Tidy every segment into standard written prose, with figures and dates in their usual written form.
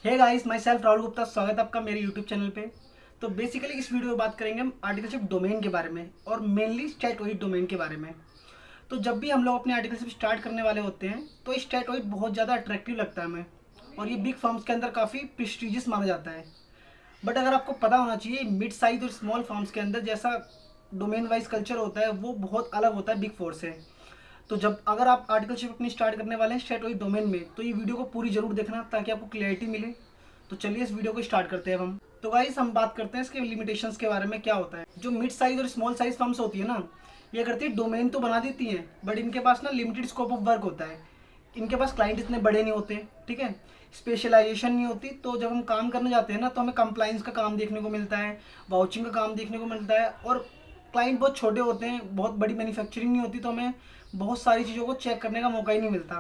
हे guys, myself Rahul Gupta. स्वागत है आपका मेरे यूट्यूब चैनल पे। तो बेसिकली इस वीडियो में बात करेंगे हम आर्टिकलशिप डोमेन के बारे में और मेनली स्टैटोइड डोमेन के बारे में। तो जब भी हम लोग अपने आर्टिकलशिप स्टार्ट करने वाले होते हैं तो स्टैटोइड बहुत ज़्यादा अट्रैक्टिव लगता है हमें, और ये बिग फर्म्स के अंदर काफ़ी प्रेस्टिजियस माना जाता है। बट अगर आपको पता होना चाहिए, मिड साइज और स्मॉल फर्म्स के अंदर जैसा डोमेन वाइज कल्चर होता है वो बहुत अलग होता है बिग फोर से। तो जब अगर आप आर्टिकलशिप अपनी स्टार्ट करने वाले हैं स्टैटोइड डोमेन में, तो ये वीडियो को पूरी जरूर देखना ताकि आपको क्लियरिटी मिले। तो चलिए इस वीडियो को स्टार्ट करते हैं अब हम। तो गाइस, हम बात करते हैं इसके लिमिटेशंस के बारे में। क्या होता है, जो मिड साइज और स्मॉल साइज फर्म्स होती है ना, ये करती है डोमेन तो बना देती हैं, बट इनके पास ना लिमिटेड स्कोप ऑफ वर्क होता है। इनके पास क्लाइंट इतने बड़े नहीं होते, ठीक है, स्पेशलाइजेशन नहीं होती। तो जब हम काम करने जाते हैं ना, तो हमें कंप्लाइंस का काम देखने को मिलता है, वाउचिंग का काम देखने को मिलता है, और क्लाइंट बहुत छोटे होते हैं, बहुत बड़ी मैन्युफैक्चरिंग नहीं होती, तो हमें बहुत सारी चीज़ों को चेक करने का मौका ही नहीं मिलता।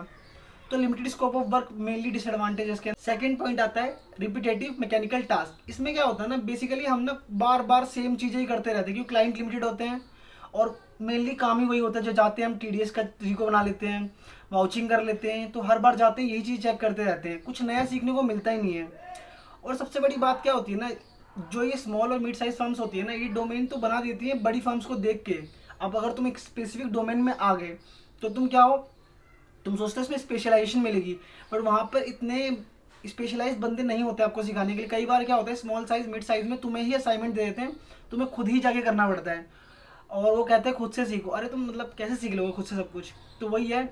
तो limited scope of work mainly disadvantage के। सेकंड पॉइंट आता है रिपीटेटिव मैकेनिकल टास्क। इसमें क्या होता है ना, बेसिकली हम ना बार बार सेम चीज़ें ही करते रहते हैं क्योंकि क्लाइंट लिमिटेड होते हैं, और मेनली काम ही वही होता है। जो जाते हैं हम टीडीएस का रिको बना लेते हैं, वाउचिंग कर लेते हैं, तो हर बार जाते हैं यही चीज़ चेक करते रहते हैं, कुछ नया सीखने को मिलता ही नहीं है। और सबसे बड़ी बात क्या होती है ना, जो ये स्मॉल और मिड साइज फर्म्स होती है ना, ये डोमेन तो बना देती है बड़ी फर्म्स को देख के। अब अगर तुम एक स्पेसिफिक डोमेन में आ गए तो तुम क्या हो, तुम सोचते हो इसमें स्पेशलाइजेशन मिलेगी, बट वहाँ पर इतने स्पेशलाइज बंदे नहीं होते आपको सिखाने के लिए। कई बार क्या होता है, स्मॉल साइज मिड साइज में तुम्हें ही असाइनमेंट दे देते हैं, तुम्हें खुद ही जाके करना पड़ता है, और वो कहते हैं खुद से सीखो। अरे तुम मतलब कैसे सीख लोगे खुद से सब कुछ। तो वही है,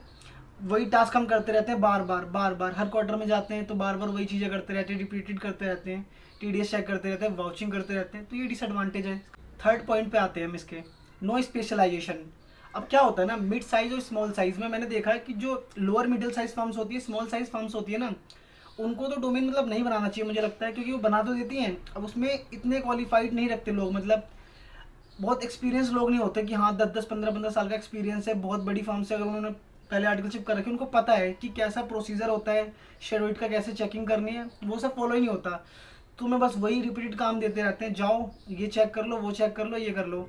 वही टास्क हम करते रहते हैं बार बार बार बार। हर क्वार्टर में जाते हैं तो बार बार वही चीज़ें करते रहते हैं, रिपीटेड करते रहते हैं, टीडीएस चेक करते रहते हैं, वाउचिंग करते रहते हैं, तो ये डिसएडवांटेज है। थर्ड पॉइंट पे आते हैं हम इसके, नो स्पेशलाइजेशन। अब क्या होता है ना, मिड साइज और स्मॉल साइज में मैंने देखा है कि जो लोअर मिडिल साइज फर्म्स होती है, स्मॉल साइज फर्म्स होती है ना, उनको तो डोमेन मतलब नहीं बनाना चाहिए मुझे लगता है, क्योंकि वो बना तो देती हैं, अब उसमें इतने क्वालिफाइड नहीं रखते लोग, मतलब बहुत एक्सपीरियंस लोग नहीं होते कि हाँ 10-10 15-15 साल का एक्सपीरियंस है, बहुत बड़ी फर्म से अगर उन्होंने पहले आर्टिकलशिप कर रखी, उनको पता है कि कैसा प्रोसीजर होता है, शेडोइड का कैसे चेकिंग करनी है, वो सब फॉलो ही नहीं होता। तुम्हें बस वही रिपीटेड काम देते रहते हैं, जाओ ये चेक कर लो, वो चेक कर लो, ये कर लो।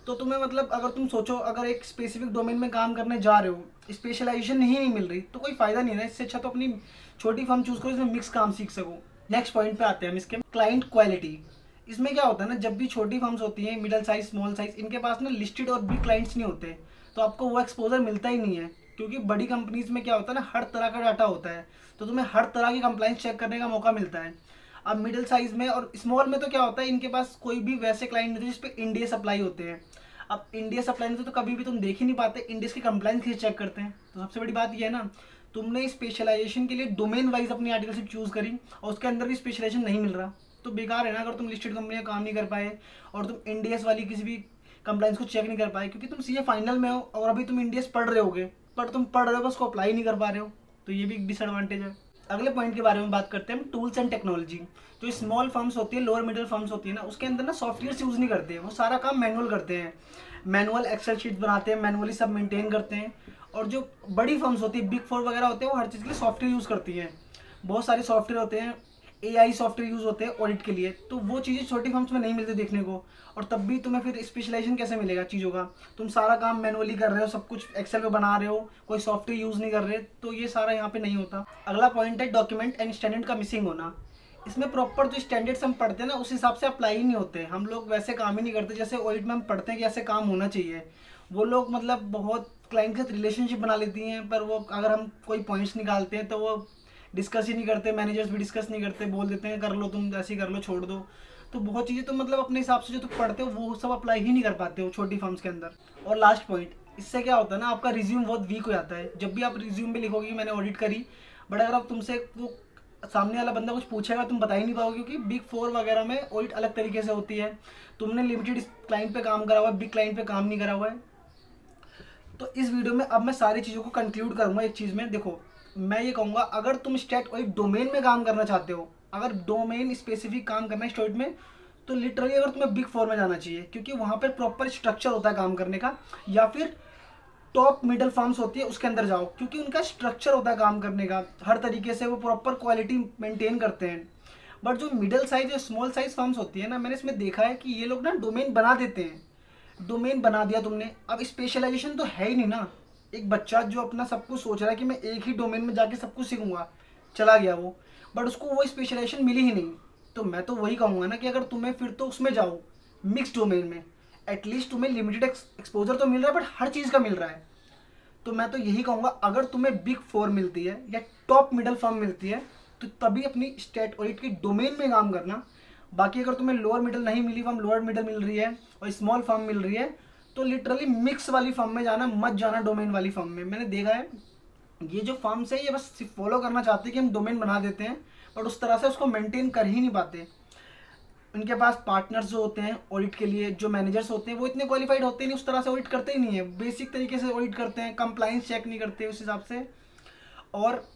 तो तुम्हें मतलब अगर तुम सोचो, अगर एक स्पेसिफिक डोमेन में काम करने जा रहे हो, स्पेशलाइजेशन ही नहीं मिल रही, तो कोई फायदा नहीं है ना। इससे अच्छा तो अपनी छोटी फर्म चूज करो, इसमें मिक्स काम सीख सको। नेक्स्ट पॉइंट पे आते हैं हम इसके, क्लाइंट क्वालिटी। इसमें क्या होता है ना, जब भी छोटी फर्म्स होती हैं, मिडिल साइज स्मॉल साइज, इनके पास ना लिस्टेड और बिग क्लाइंट्स नहीं होते, तो आपको वो एक्सपोजर मिलता ही नहीं है। क्योंकि बड़ी कंपनीज में क्या होता है ना, हर तरह का डाटा होता है, तो तुम्हें हर तरह की कंप्लाइंस चेक करने का मौका मिलता है। अब मिडिल साइज में और स्मॉल में तो क्या होता है, इनके पास कोई भी वैसे क्लाइंट नहीं होते जिसपे इंडिया सप्लाई होते हैं। अब इंडिया सप्लाई में तो कभी भी तुम देख ही नहीं पाते इंडिया की कंप्लाइंस कैसे चेक करते हैं। तो सबसे बड़ी बात यह है ना, तुमने स्पेशलाइजेशन के लिए डोमेन वाइज अपनी आर्टिकलशिप चूज करी और उसके अंदर भी स्पेशलाइजेशन नहीं मिल रहा, तो बेकार है ना। अगर तुम लिस्टेड कंपनी में काम नहीं कर पाए और तुम इंडियस वाली किसी भी कंप्लाइंस को चेक नहीं कर पाए, क्योंकि तुम सीए फाइनल में हो और अभी तुम इंडियस पढ़ रहे होगे, पर तुम पढ़ रहे हो, उसको अप्लाई नहीं कर पा रहे हो, तो ये भी एक डिसएडवांटेज है। अगले पॉइंट के बारे में बात करते हैं हम, टूल्स एंड टेक्नोलॉजी। जो स्मॉल फर्म्स होती है, लोअर मिडिल फर्म्स होती है ना, उसके अंदर ना सॉफ्टवेयर यूज़ नहीं करते, वो सारा काम मैनुअल करते हैं, मैनुअल एक्सेल शीट बनाते हैं, मैनुअली सब मेंटेन करते हैं। और जो बड़ी फर्म्स होती है, बिग फोर वगैरह होते हैं, वो हर चीज़ के लिए सॉफ्टवेयर यूज़ करती हैं, बहुत सारे सॉफ्टवेयर होते हैं, एआई सॉफ्टवेयर यूज़ होते हैं ऑडिट के लिए, तो वो चीज़ें छोटी फर्म्स में नहीं मिलती देखने को। और तब भी तुम्हें फिर स्पेशलाइजेशन कैसे मिलेगा चीज़ों का, तुम सारा काम मैनुअली कर रहे हो, सब कुछ एक्सेल पे बना रहे हो, कोई सॉफ्टवेयर यूज़ नहीं कर रहे, तो ये सारा यहाँ पे नहीं होता। अगला पॉइंट है डॉक्यूमेंट एंड स्टैंडर्ड का मिसिंग होना। इसमें प्रॉपर जो स्टैंडर्ड्स हम पढ़ते हैं ना, उस हिसाब से अप्लाई ही नहीं होते, हम लोग वैसे काम ही नहीं करते जैसे ऑडिट में हम पढ़ते हैं कि ऐसे काम होना चाहिए। वो लोग मतलब बहुत क्लाइंट के साथ रिलेशनशिप बना लेती हैं, पर वो अगर हम कोई पॉइंट्स निकालते हैं तो वो डिस्कस ही नहीं करते, मैनेजर्स भी डिस्कस नहीं करते, बोल देते हैं कर लो तुम, ऐसे ही कर लो, छोड़ दो। तो बहुत चीज़ें तो मतलब अपने हिसाब से जो तुम पढ़ते हो वो सब अप्लाई ही नहीं कर पाते हो छोटी फर्म्स के अंदर। और लास्ट पॉइंट, इससे क्या होता है ना, आपका रिज्यूम बहुत वीक हो जाता है। जब भी आप रिज्यूम में लिखोगे मैंने ऑडिट करी, बट अगर आप तुमसे वो सामने वाला बंदा कुछ पूछेगा, तुम बता ही नहीं पाओगे, क्योंकि बिग फोर वगैरह में ऑडिट अलग तरीके से होती है, तुमने लिमिटेड क्लाइंट पे काम करा हुआ है, बिग क्लाइंट पे काम नहीं करा हुआ है। तो इस वीडियो में अब मैं सारी चीज़ों को कंक्लूड करूंगा एक चीज़ में। देखो, मैं ये कहूँगा, अगर तुम स्टेट और डोमेन में काम करना चाहते हो, अगर डोमेन स्पेसिफिक काम करना है स्टेट में, तो लिटरली अगर तुम्हें बिग फोर में जाना चाहिए, क्योंकि वहाँ पर प्रॉपर स्ट्रक्चर होता है काम करने का। या फिर टॉप मिडल फर्म्स होती है उसके अंदर जाओ, क्योंकि उनका स्ट्रक्चर होता है काम करने का, हर तरीके से वो प्रॉपर क्वालिटी मेंटेन करते हैं। बट जो मिडिल साइज या स्मॉल साइज फर्म्स होती है ना, मैंने इसमें देखा है कि ये लोग ना डोमेन बना देते हैं। डोमेन बना दिया तुमने, अब स्पेशलाइजेशन तो है ही नहीं ना। एक बच्चा जो अपना सब कुछ सोच रहा है कि मैं एक ही डोमेन में जाके सब कुछ सीखूंगा, चला गया वो। बट उसको वो स्पेशलाइजेशन मिली ही नहीं। तो मैं तो वही कहूँगा ना कि अगर तुम्हें फिर तो उसमें जाओ, मिक्स डोमेन में। एटलीस्ट तुम्हें लिमिटेड एक्सपोजर तो मिल रहा है बट हर चीज़ का मिल रहा है। तो मैं तो यही कहूँगा, अगर तुम्हें बिग फोर मिलती है या टॉप मिडल फर्म मिलती है तो तभी अपनी स्टेट ऑडिट की डोमेन में काम करना। बाकी अगर तुम्हें लोअर मिडल नहीं मिली, फर्म लोअर मिडल मिल रही है और स्मॉल फर्म मिल रही है, तो लिटरली मिक्स वाली फर्म में जाना, मत जाना डोमेन वाली फर्म में। मैंने देखा है ये जो फर्म्स है ये बस फॉलो करना चाहते हैं कि हम डोमेन बना देते हैं, बट उस तरह से उसको मेंटेन कर ही नहीं पाते। उनके पास पार्टनर्स जो होते हैं ऑडिट के लिए, जो मैनेजर्स होते हैं, वो इतने क्वालिफाइड होते नहीं, उस तरह से ऑडिट करते ही नहीं है। बेसिक तरीके से ऑडिट करते हैं, कंप्लाइंस चेक नहीं करते उस हिसाब से। और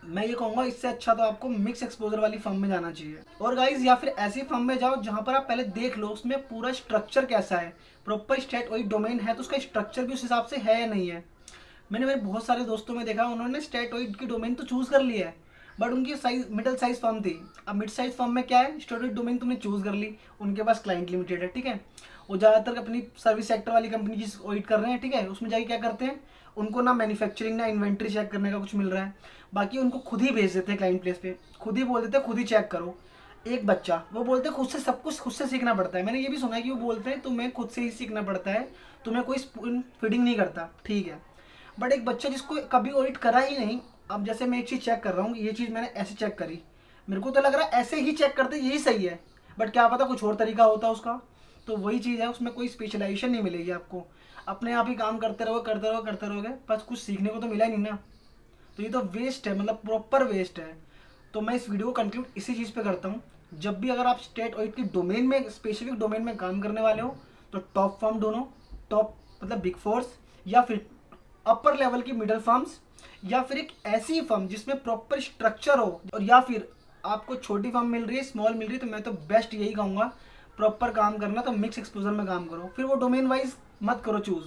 मैं ये कहूँगा इससे अच्छा तो आपको मिक्स एक्सपोजर वाली फर्म में जाना चाहिए। और गाइज या फिर ऐसी फर्म में जाओ जहाँ पर आप पहले देख लो उसमें पूरा स्ट्रक्चर कैसा है, प्रॉपर स्टेट ऑडिट डोमेन है तो उसका स्ट्रक्चर भी उस हिसाब से है या नहीं है। मैंने मेरे बहुत सारे दोस्तों में देखा, उन्होंने स्टेट ऑडिट की डोमेन तो चूज़ कर लिया है बट उनकी साइज मिडिल साइज फर्म थी। अब मिड साइज फर्म में क्या है, स्टेट ऑडिट डोमेन तुमने चूज़ कर ली, उनके पास क्लाइंट लिमिटेड है, ठीक है, वो ज़्यादातर अपनी सर्विस सेक्टर वाली कंपनी की ऑडिट कर रहे हैं, ठीक है। उसमें जाके क्या करते हैं, उनको ना मैन्युफैक्चरिंग ना इन्वेंट्री चेक करने का कुछ मिल रहा है, बाकी उनको खुद ही भेज देते हैं क्लाइंट प्लेस पे, खुद ही बोल देते हैं खुद ही चेक करो। एक बच्चा वो बोलते हैं खुद से सब कुछ खुद से सीखना पड़ता है। मैंने ये भी सुना है कि वो बोलते हैं तुम्हें खुद से ही सीखना पड़ता है, तुम्हें कोई स्पून फीडिंग नहीं करता, ठीक है। बट एक बच्चा जिसको कभी ऑडिट करा ही नहीं, अब जैसे मैं एक चीज़ चेक कर रहा हूँ, ये चीज़ मैंने ऐसे चेक करी, मेरे को तो लग रहा है ऐसे ही चेक करते यही सही है, बट क्या पता कुछ और तरीका होता उसका। तो वही चीज़ है, उसमें कोई स्पेशलाइजेशन नहीं मिलेगी आपको, अपने आप ही काम करते रहोगे करते रहोगे करते रहोगे, बस कुछ सीखने को तो मिला ही नहीं ना। तो ये तो वेस्ट है, मतलब प्रॉपर वेस्ट है। तो मैं इस वीडियो को कंक्लूड इसी चीज़ पे करता हूँ, जब भी अगर आप स्टेट ऑडिट की डोमेन में, स्पेसिफिक डोमेन में काम करने वाले हो, तो टॉप फर्म दोनों, टॉप मतलब बिग फोर्स, या फिर अपर लेवल की मिडल फर्म्स, या फिर एक ऐसी फर्म जिसमें प्रॉपर स्ट्रक्चर हो, और या फिर आपको छोटी फर्म मिल रही है, स्मॉल मिल रही है, तो मैं तो बेस्ट यही कहूँगा प्रॉपर काम करना, तो मिक्स एक्सपोजर में काम करो। फिर वो डोमेन वाइज मत करो चूज़,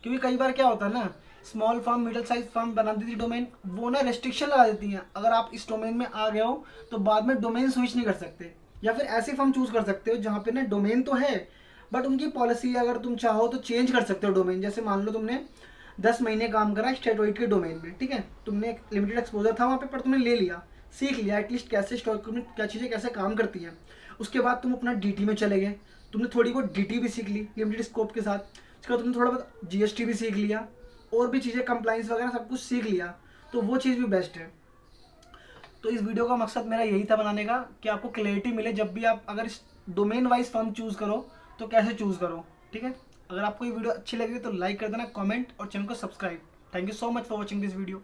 क्योंकि कई बार क्या होता है ना, small firm middle size firm बना देती डोमेन, वो ना रेस्ट्रिक्शन लगा देती हैं, अगर आप इस डोमेन में आ गए हो तो बाद में डोमेन स्विच नहीं कर सकते। या फिर ऐसी फर्म चूज़ कर सकते हो जहाँ पे ना डोमेन तो है बट उनकी पॉलिसी अगर तुम चाहो तो चेंज कर सकते हो डोमेन। जैसे मान लो तुमने 10 महीने काम करा स्टेट ऑडिट के डोमेन में, ठीक है, तुमने एक लिमिटेड एक्सपोजर था वहाँ पे, पर तुमने ले लिया, सीख लिया एटलीस्ट कैसे स्टॉक में क्या चीज़ें कैसे काम करती हैं। उसके बाद तुम अपना डीटी में चले गए, तुमने थोड़ी बहुत डीटी भी सीख ली लिमिटेड स्कोप के साथ, उसके बाद तुमने थोड़ा बहुत जीएसटी भी सीख लिया, और भी चीज़ें कंप्लाइंस वगैरह सब कुछ सीख लिया, तो वो चीज़ भी बेस्ट है। तो इस वीडियो का मकसद मेरा यही था बनाने का, कि आपको क्लैरिटी मिले जब भी आप अगर इस डोमेन वाइज फर्म चूज़ करो तो कैसे चूज़ करो, ठीक है। अगर आपको ये वीडियो अच्छी लगी तो लाइक कर देना, कमेंट और चैनल को subscribe. Thank you so much for watching this video.